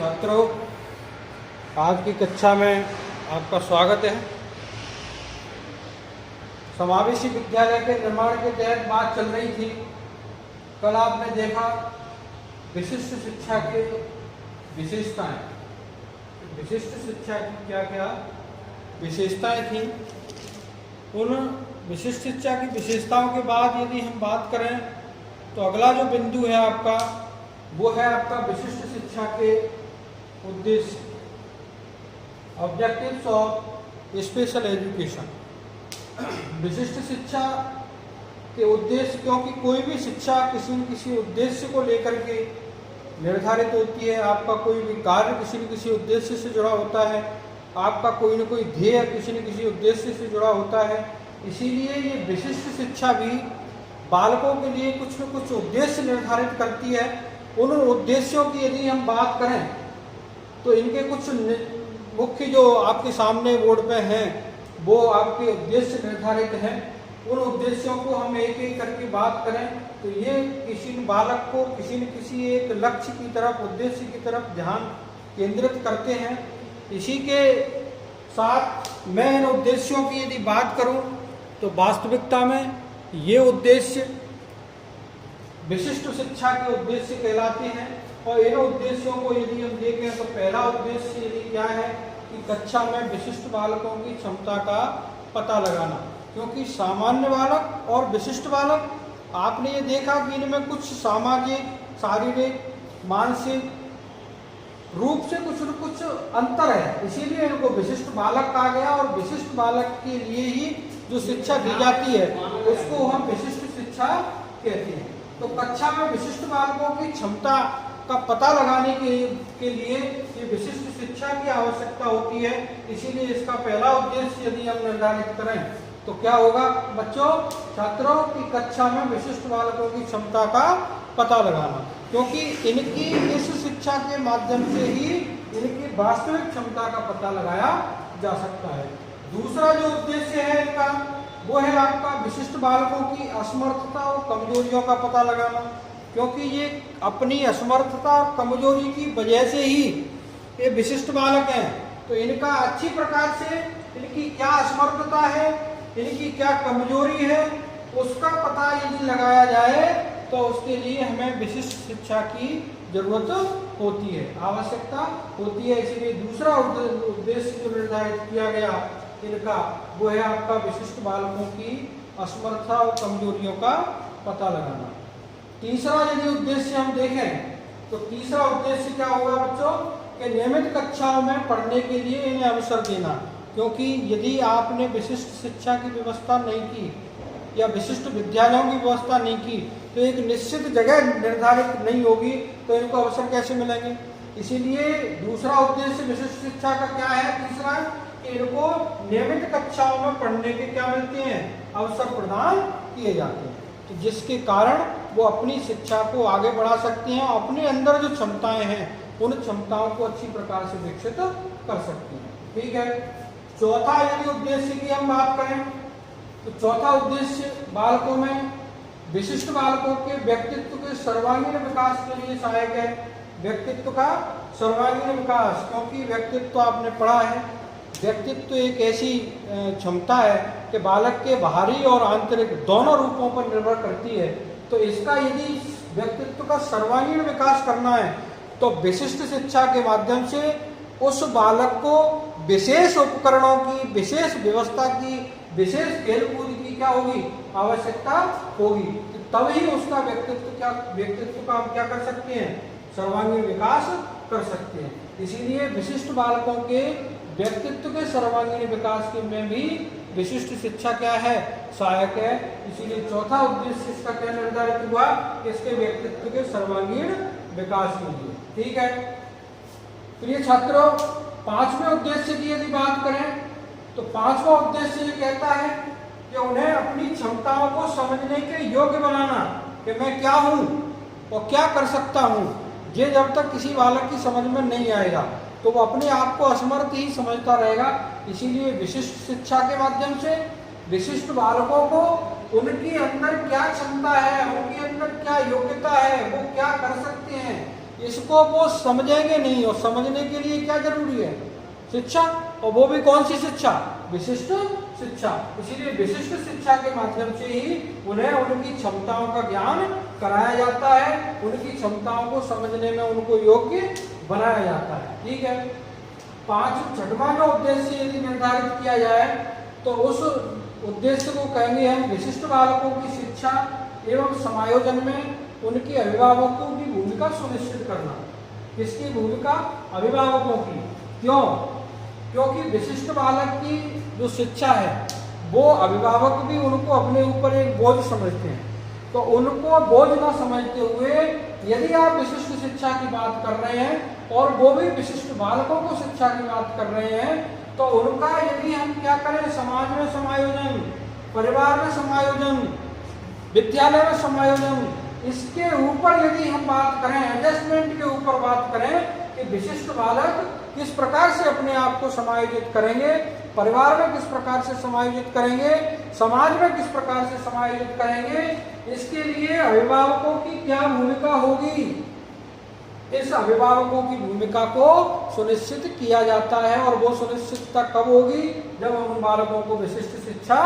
छात्रों, आज की कक्षा में आपका स्वागत है। समावेशी विद्यालय के निर्माण के तहत बात चल रही थी। कल आपने देखा विशिष्ट शिक्षा की विशेषताएं। विशिष्ट शिक्षा की क्या क्या विशेषताएं थी। उन विशिष्ट शिक्षा की विशेषताओं के बाद यदि हम बात करें तो अगला जो बिंदु है आपका, वो है आपका विशिष्ट शिक्षा के उद्देश्य, ऑब्जेक्टिव्स ऑफ स्पेशल एजुकेशन। विशिष्ट शिक्षा के उद्देश्य, क्योंकि कोई भी शिक्षा किसी न किसी उद्देश्य को लेकर के निर्धारित होती है। आपका कोई भी कार्य किसी न किसी उद्देश्य से जुड़ा होता है, आपका कोई न कोई ध्येय किसी न किसी उद्देश्य से जुड़ा होता है। इसीलिए ये विशिष्ट शिक्षा भी बालकों के लिए कुछ न कुछ उद्देश्य निर्धारित करती है। उन उद्देश्यों की यदि हम बात करें तो इनके कुछ मुख्य जो आपके सामने बोर्ड पे हैं वो आपके उद्देश्य निर्धारित हैं। उन उद्देश्यों को हम एक एक करके बात करें तो ये किसी बालक को किसी न किसी एक लक्ष्य की तरफ, उद्देश्य की तरफ ध्यान केंद्रित करते हैं। इसी के साथ मैं इन उद्देश्यों की यदि बात करूं तो वास्तविकता में ये उद्देश्य विशिष्ट शिक्षा के उद्देश्य कहलाते हैं। और इन उद्देश्यों को यदि हम देखें तो पहला उद्देश्य यदि क्या है कि कक्षा में विशिष्ट बालकों की क्षमता का पता लगाना। क्योंकि सामान्य बालक और विशिष्ट बालक, आपने ये देखा कि इनमें कुछ सामाजिक, शारीरिक, मानसिक रूप से कुछ न कुछ अंतर है। इसीलिए इनको विशिष्ट बालक कहा गया। और विशिष्ट बालक के लिए ही जो शिक्षा दी जाती है उसको हम विशिष्ट शिक्षा कहते हैं। तो कक्षा में विशिष्ट बालकों की क्षमता का पता लगाने के लिए ये विशिष्ट शिक्षा की आवश्यकता होती है। इसीलिए इसका पहला उद्देश्य यदि हम निर्धारित करें तो क्या होगा बच्चों, छात्रों की कक्षा में विशिष्ट बालकों की क्षमता का पता लगाना। क्योंकि इनकी इस शिक्षा के माध्यम से ही इनकी वास्तविक क्षमता का पता लगाया जा सकता है। दूसरा जो उद्देश्य है इनका, वो है आपका विशिष्ट बालकों की असमर्थता और कमजोरियों का पता लगाना। क्योंकि ये अपनी असमर्थता और कमजोरी की वजह से ही ये विशिष्ट बालक हैं। तो इनका अच्छी प्रकार से इनकी क्या असमर्थता है, इनकी क्या कमजोरी है, उसका पता यदि लगाया जाए तो उसके लिए हमें विशिष्ट शिक्षा की जरूरत होती है, आवश्यकता होती है। इसीलिए दूसरा उद्देश्य जो निर्धारित किया गया इनका, वो है आपका विशिष्ट बालकों की असमर्थता और कमजोरियों का पता लगाना। तीसरा यदि उद्देश्य हम देखें तो तीसरा उद्देश्य क्या होगा बच्चों, कि नियमित कक्षाओं में पढ़ने के लिए इन्हें अवसर देना। क्योंकि यदि आपने विशिष्ट शिक्षा की व्यवस्था नहीं की या विशिष्ट विद्यालयों की व्यवस्था नहीं की तो एक निश्चित जगह निर्धारित नहीं होगी तो इनको अवसर कैसे मिलेंगे। इसीलिए दूसरा उद्देश्य विशिष्ट शिक्षा का क्या है, तीसरा, कि इनको नियमित कक्षाओं में पढ़ने के क्या मिलते हैं, अवसर प्रदान किए जाते हैं। तो जिसके कारण वो अपनी शिक्षा को आगे बढ़ा सकते हैं, अपने अंदर जो क्षमताएं हैं उन क्षमताओं को अच्छी प्रकार से विकसित कर सकते हैं। ठीक है। चौथा यदि उद्देश्य की हम बात करें तो चौथा उद्देश्य बालकों में, विशिष्ट बालकों के व्यक्तित्व के सर्वांगीण विकास के लिए सहायक है। व्यक्तित्व का सर्वांगीण विकास, क्योंकि व्यक्तित्व आपने पढ़ा है, व्यक्तित्व एक ऐसी क्षमता है कि बालक के बाहरी और आंतरिक दोनों रूपों पर निर्भर करती है। तो इसका यदि व्यक्तित्व का सर्वांगीण विकास करना है तो विशिष्ट शिक्षा के माध्यम से उस बालक को विशेष उपकरणों की, विशेष व्यवस्था की, विशेष खेलकूद की क्या होगी, आवश्यकता होगी। तो तभी उसका व्यक्तित्व का हम क्या कर सकते हैं, सर्वांगीण विकास कर सकते हैं। इसीलिए विशिष्ट बालकों के व्यक्तित्व के सर्वांगीण विकास के में भी विशिष्ट शिक्षा क्या है, सहायक है। इसीलिए चौथा उद्देश्य इसका क्या निर्धारित हुआ, इसके व्यक्तित्व के सर्वांगीण विकास के लिए। ठीक है। प्रिय छात्रों, पांचवें उद्देश्य की यदि बात करें तो पांचवा उद्देश्य ये कहता है कि उन्हें अपनी क्षमताओं को समझने के योग्य बनाना, कि मैं क्या हूं और क्या कर सकता हूं। ये जब तक किसी बालक की समझ में नहीं आएगा तो वो अपने आप को असमर्थ ही समझता रहेगा। इसीलिए विशिष्ट शिक्षा के माध्यम से विशिष्ट बालकों को उनके अंदर क्या क्षमता है, उनके अंदर क्या योग्यता है, वो क्या कर सकते हैं, इसको वो समझेंगे नहीं, और समझने के लिए क्या जरूरी है? शिक्षा, और वो भी कौन सी शिक्षा? विशिष्ट शिक्षा। इसीलिए विशिष्ट शिक्षा के माध्यम से ही उन्हें उनकी क्षमताओं का ज्ञान कराया जाता है, उनकी क्षमताओं को समझने में उनको योग्य बनाया जाता है। ठीक है। छठवां जो उद्देश्य यदि निर्धारित किया जाए तो उस उद्देश्य को कहेंगे हम विशिष्ट बालकों की शिक्षा एवं समायोजन में उनके अभिभावकों की भूमिका सुनिश्चित करना। किसकी भूमिका? अभिभावकों की। क्यों? क्योंकि विशिष्ट बालक की जो शिक्षा है वो अभिभावक भी उनको अपने ऊपर एक बोझ समझते हैं, तो उनको बोझ ना समझते हुए यदि आप विशिष्ट शिक्षा की बात कर रहे हैं और वो भी विशिष्ट बालकों को शिक्षा की बात कर रहे हैं, तो उनका यदि हम क्या करें, समाज में समायोजन, परिवार में समायोजन, विद्यालय में समायोजन, इसके ऊपर यदि हम बात करें, एडजस्टमेंट के ऊपर बात करें कि विशिष्ट बालक किस प्रकार से अपने आप को समायोजित करेंगे, परिवार में किस प्रकार से समायोजित करेंगे, समाज में किस प्रकार से समायोजित करेंगे, इसके लिए अभिभावकों की क्या भूमिका होगी, इस अभिभावकों की भूमिका को सुनिश्चित किया जाता है। और वो सुनिश्चितता कब होगी? जब हम उन बालकों को विशिष्ट शिक्षा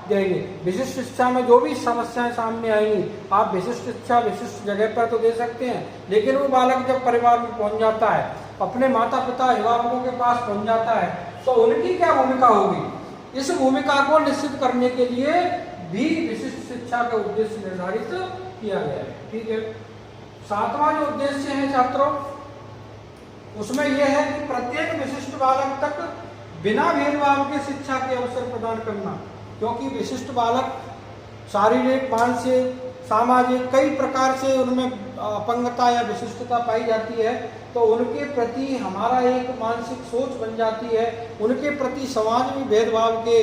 देंगे। विशिष्ट शिक्षा में जो भी समस्याएं सामने आएंगी, आप विशिष्ट शिक्षा विशिष्ट जगह पर तो दे सकते हैं, लेकिन वो बालक जब परिवार में पहुंच जाता है, अपने माता पिता अभिभावकों के पास पहुंच जाता है, तो उनकी क्या भूमिका होगी? इस भूमिका को निश्चित करने के लिए भी विशिष्ट शिक्षा का उद्देश्य निर्धारित किया गया है। ठीक है। सातवां जो उद्देश्य है छात्रों, उसमें यह है कि प्रत्येक विशिष्ट बालक तक बिना भेदभाव के शिक्षा के अवसर प्रदान करना। क्योंकि विशिष्ट बालक शारीरिक, मानसिक, सामाजिक कई प्रकार से उनमें अपंगता या विशिष्टता पाई जाती है, तो उनके प्रति हमारा एक मानसिक सोच बन जाती है, उनके प्रति समाज भी भेदभाव के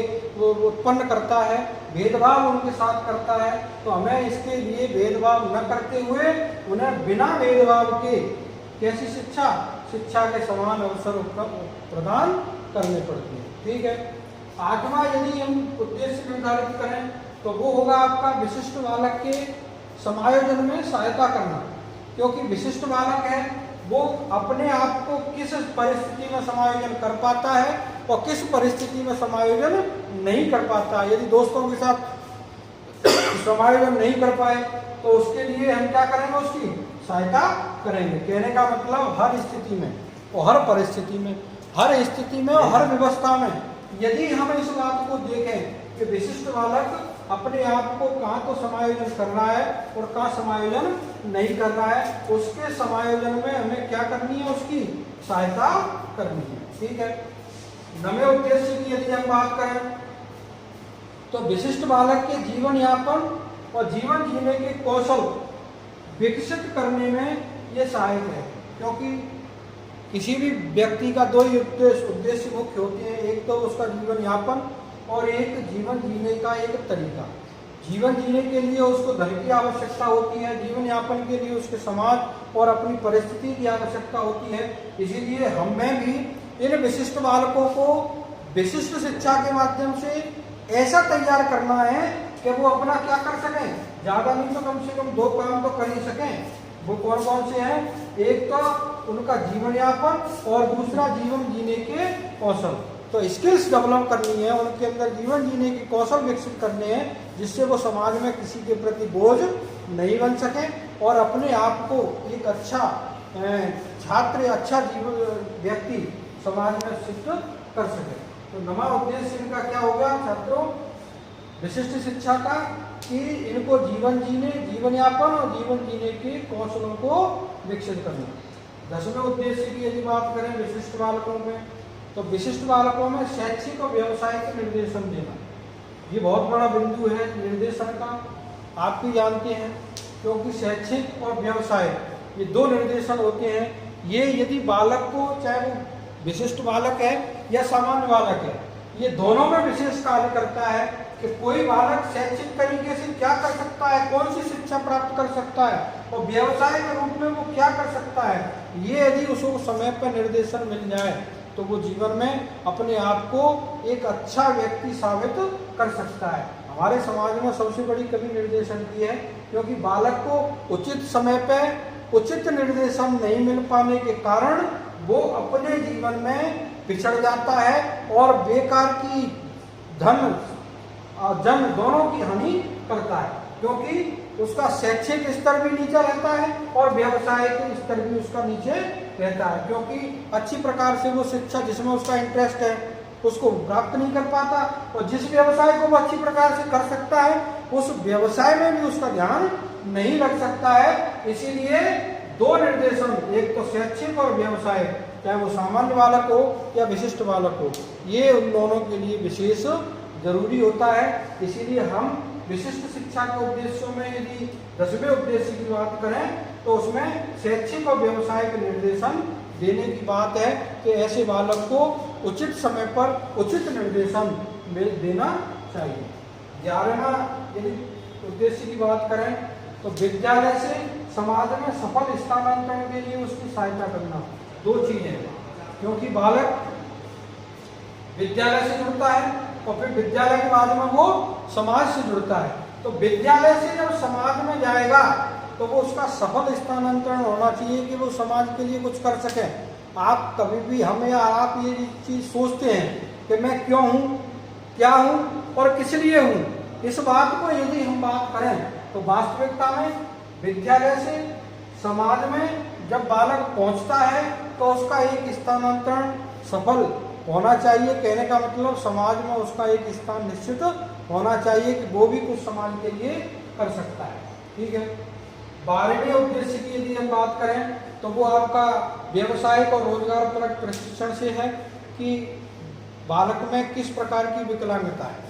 उत्पन्न करता है, भेदभाव उनके साथ करता है। तो हमें इसके लिए भेदभाव न करते हुए उन्हें बिना भेदभाव के कैसी शिक्षा के समान अवसर प्रदान करने पड़ते हैं। ठीक है। आठवां यदि हम उद्देश्य निर्धारित करें तो वो होगा आपका विशिष्ट बालक के समायोजन में सहायता करना। क्योंकि विशिष्ट बालक है वो अपने आप को किस परिस्थिति में समायोजन कर पाता है और किस परिस्थिति में समायोजन नहीं कर पाता। यदि दोस्तों के साथ समायोजन नहीं कर पाए तो उसके लिए हम क्या करेंगे? उसकी सहायता करेंगे। कहने का मतलब हर स्थिति में और हर परिस्थिति में, हर स्थिति में और हर व्यवस्था में यदि हम इस बात को देखें कि विशिष्ट बालक अपने आप को कहाँ तो समायोजन कर रहा है और कहाँ समायोजन नहीं कर रहा है, उसके समायोजन में हमें क्या करनी है? उसकी सहायता करनी है। ठीक है। नवे उद्देश्य की यदि हम बात करें तो विशिष्ट बालक के जीवन यापन और जीवन जीने के कौशल विकसित करने में ये सहायक है। क्योंकि किसी भी व्यक्ति का दो ही उद्देश्य मुख्य होते हैं, एक तो उसका जीवन यापन और एक जीवन जीने का एक तरीका। जीवन जीने के लिए उसको धन की आवश्यकता होती है, जीवन यापन के लिए उसके समाज और अपनी परिस्थिति की आवश्यकता होती है। इसीलिए हमें भी इन विशिष्ट बालकों को विशिष्ट शिक्षा के माध्यम से ऐसा तैयार करना है कि वो अपना क्या कर सकें, ज़्यादा नहीं तो कम से कम दो काम तो कर ही सकें। वो कौन कौन से हैं? एक तो उनका जीवन यापन और दूसरा जीवन जीने के कौशल। तो स्किल्स डेवलप करनी है, उनके अंदर जीवन जीने के कौशल विकसित करने हैं, जिससे वो समाज में किसी के प्रति बोझ नहीं बन सके और अपने आप को एक अच्छा छात्र, अच्छा जीवन व्यक्ति समाज में सिद्ध कर सके। तो नवा उद्देश्य इनका क्या होगा छात्रों? विशिष्ट शिक्षा का कि इनको जीवन जीने, जीवन यापन और जीवन जीने के कौशलों को विकसित करना। 10वें उद्देश्य की यदि बात करें विशिष्ट बालकों में, तो विशिष्ट बालकों में शैक्षिक और व्यवसायिक निर्देशन देना, ये बहुत बड़ा बिंदु है निर्देशन का, आप भी जानते हैं। क्योंकि शैक्षिक और व्यवसायिक ये दो निर्देशन होते हैं। ये यदि बालक को, चाहे वो विशिष्ट बालक है या सामान्य बालक है, ये दोनों में विशेष कार्य करता है कि कोई बालक शैक्षिक तरीके से क्या कर सकता है, कौन सी शिक्षा प्राप्त कर सकता है और व्यवसाय के रूप में वो क्या कर सकता है। ये यदि उसको समय पर निर्देशन मिल जाए तो वो जीवन में अपने आप को एक अच्छा व्यक्ति साबित कर सकता है। हमारे समाज में सबसे बड़ी कमी निर्देशन की है, क्योंकि बालक को उचित समय पर उचित निर्देशन नहीं मिल पाने के कारण वो अपने जीवन में पिछड़ जाता है और बेकार की धन जन दोनों की हानि करता है, क्योंकि उसका शैक्षिक स्तर भी नीचे रहता है और व्यवसायिक स्तर भी उसका नीचे रहता है, क्योंकि अच्छी प्रकार से वो शिक्षा जिसमें उसका इंटरेस्ट है उसको प्राप्त नहीं कर पाता, और जिस व्यवसाय को वो अच्छी प्रकार से कर सकता है उस व्यवसाय में भी उसका ध्यान नहीं लग सकता है। इसीलिए दो निर्देशन, एक तो शैक्षिक और व्यवसाय, चाहे वो सामान्य बालक हो या विशिष्ट बालक हो, ये उन दोनों के लिए विशेष जरूरी होता है। इसीलिए हम विशिष्ट शिक्षा के उद्देश्यों में यदि 10वें उद्देश्य की बात करें तो उसमें शैक्षिक और व्यवसायिक निर्देशन देने की बात है कि ऐसे बालक को उचित समय पर उचित निर्देशन देना चाहिए। 11वां यदि उद्देश्य की बात करें तो विद्यालय से समाज में सफल स्थानांतरण के लिए उसकी सहायता करना। दो चीजें, क्योंकि बालक विद्यालय से जुड़ता है और फिर विद्यालय के बाद में वो समाज से जुड़ता है, तो विद्यालय से जब समाज में जाएगा तो वो उसका सफल स्थानांतरण होना चाहिए कि वो समाज के लिए कुछ कर सके। आप कभी भी हमें या आप ये चीज सोचते हैं कि मैं क्यों हूँ, क्या हूँ और किस लिए हूँ, इस बात को यदि हम बात करें तो वास्तविकता में विद्यालय से समाज में जब बालक पहुंचता है तो उसका एक स्थानांतरण सफल होना चाहिए। कहने का मतलब समाज में उसका एक स्थान निश्चित होना चाहिए कि वो भी कुछ समाज के लिए कर सकता है। ठीक है। 12वें उद्देश्य की यदि हम बात करें तो वो आपका व्यवसायिक और रोजगार परक प्रशिक्षण से है कि बालक में किस प्रकार की विकलांगता है,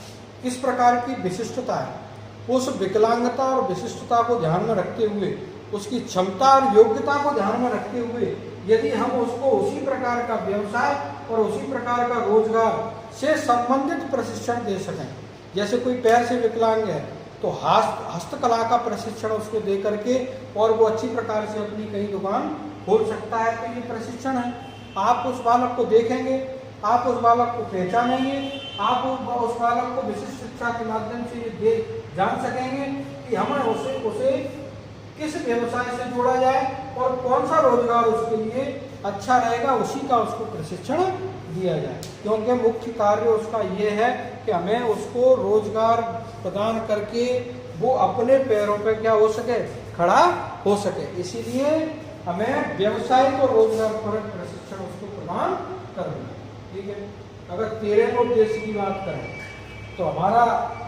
किस प्रकार की विशिष्टता है। उस विकलांगता और विशिष्टता को ध्यान में रखते हुए, उसकी क्षमता और योग्यता को ध्यान में रखते हुए यदि हम उसको उसी प्रकार का व्यवसाय और उसी प्रकार का रोजगार से संबंधित प्रशिक्षण दे सकें। जैसे कोई पैर से विकलांग है तो हस्तकला का प्रशिक्षण उसको दे करके और वो अच्छी प्रकार से अपनी कई दुकान खोल सकता है, तो ये प्रशिक्षण है। आप उस बालक को देखेंगे, आप उस बालक को पहचानेंगे, आप उस बालक को विशिष्ट शिक्षा के माध्यम से ये जान सकेंगे कि हमें उसे किस व्यवसाय से जोड़ा जाए और कौन सा रोजगार उसके लिए अच्छा रहेगा, उसी का उसको प्रशिक्षण दिया जाए। क्योंकि मुख्य कार्य उसका ये है कि हमें उसको रोजगार प्रदान करके वो अपने पैरों पे क्या हो सके, खड़ा हो सके। इसीलिए हमें व्यवसायिक और रोजगार परक प्रशिक्षण उसको प्रदान करना। ठीक है। अगर 13वें उद्देश्य की बात करें तो हमारा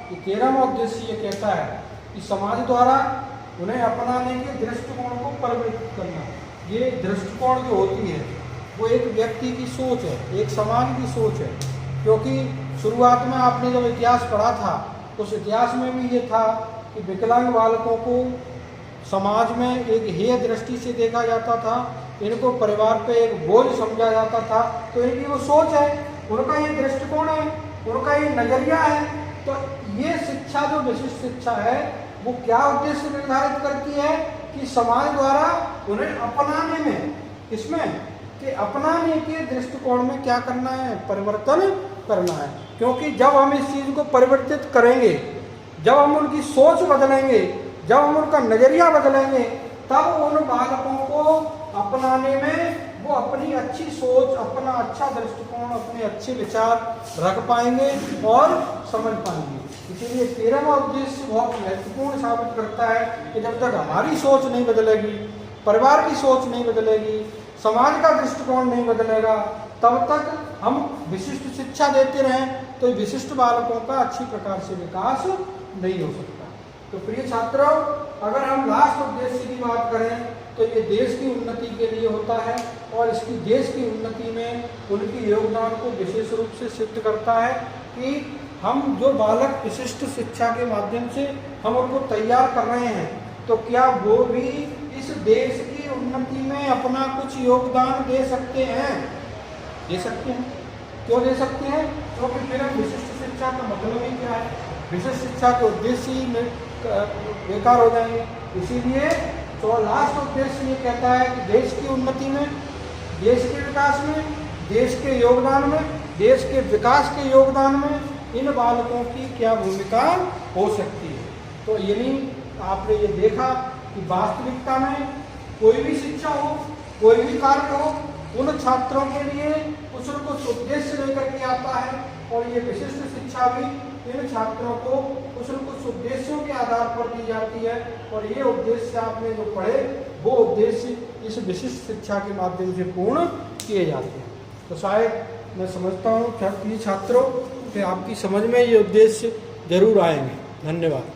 13वां उद्देश्य ये कहता है कि समाज द्वारा उन्हें अपनाने के दृष्टिकोण को परिवर्तित करना। ये दृष्टिकोण जो होती है वो एक व्यक्ति की सोच है, एक समाज की सोच है। क्योंकि शुरुआत में आपने जब इतिहास पढ़ा था उस इतिहास में भी ये था कि विकलांग बालकों को समाज में एक हेय दृष्टि से देखा जाता था, इनको परिवार पे एक बोझ समझा जाता था। तो इनकी वो सोच है, उनका ये दृष्टिकोण है, उनका ये नजरिया है। तो ये शिक्षा जो विशिष्ट शिक्षा है वो क्या उद्देश्य निर्धारित करती है कि समाज द्वारा उन्हें अपनाने में, इसमें कि अपनाने के दृष्टिकोण में क्या करना है, परिवर्तन करना है। क्योंकि जब हम इस चीज को परिवर्तित करेंगे, जब हम उनकी सोच बदलेंगे, जब हम उनका नजरिया बदलेंगे, तब उन बालकों को अपनाने में वो अपनी अच्छी सोच, अपना अच्छा दृष्टिकोण, अपने अच्छे विचार रख पाएंगे और समझ पाएंगे। इसीलिए 13वां उद्देश्य बहुत महत्वपूर्ण साबित करता है कि जब तक हमारी सोच नहीं बदलेगी, परिवार की सोच नहीं बदलेगी, समाज का दृष्टिकोण नहीं बदलेगा, तब तक हम विशिष्ट शिक्षा देते रहें तो विशिष्ट बालकों का अच्छी प्रकार से विकास नहीं हो सकता। तो प्रिय छात्रों, अगर हम लास्ट उद्देश्य की बात करें तो ये देश की उन्नति के लिए होता है और इसकी देश की उन्नति में उनके योगदान को विशेष रूप से सिद्ध करता है कि हम जो बालक विशिष्ट शिक्षा के माध्यम से हम उनको तैयार कर रहे हैं तो क्या वो भी इस देश की उन्नति में अपना कुछ योगदान दे सकते हैं। दे सकते हैं। क्यों दे सकते हैं? क्योंकि फिर विशिष्ट शिक्षा का मतलब ही क्या है, विशिष्ट शिक्षा के उद्देश्य ही बेकार हो जाएंगे। इसीलिए तो लास्ट उद्देश्य ये कहता है कि देश की उन्नति में, देश के विकास में, देश के योगदान में, देश के विकास के योगदान में इन बालकों की क्या भूमिका हो सकती है। तो यानी आपने ये देखा कि वास्तविकता में कोई भी शिक्षा हो, कोई भी कार्य हो, उन छात्रों के लिए कुछ न कुछ उद्देश्य लेकर के आता है। और ये विशिष्ट शिक्षा भी इन छात्रों को कुछ न कुछ उद्देश्यों के आधार पर दी जाती है। और ये उद्देश्य आपने जो पढ़े वो उद्देश्य इस विशिष्ट शिक्षा के माध्यम से पूर्ण किए जाते हैं। तो शायद मैं समझता हूँ कि छात्रों कि आपकी समझ में ये उद्देश्य जरूर आएंगे। धन्यवाद।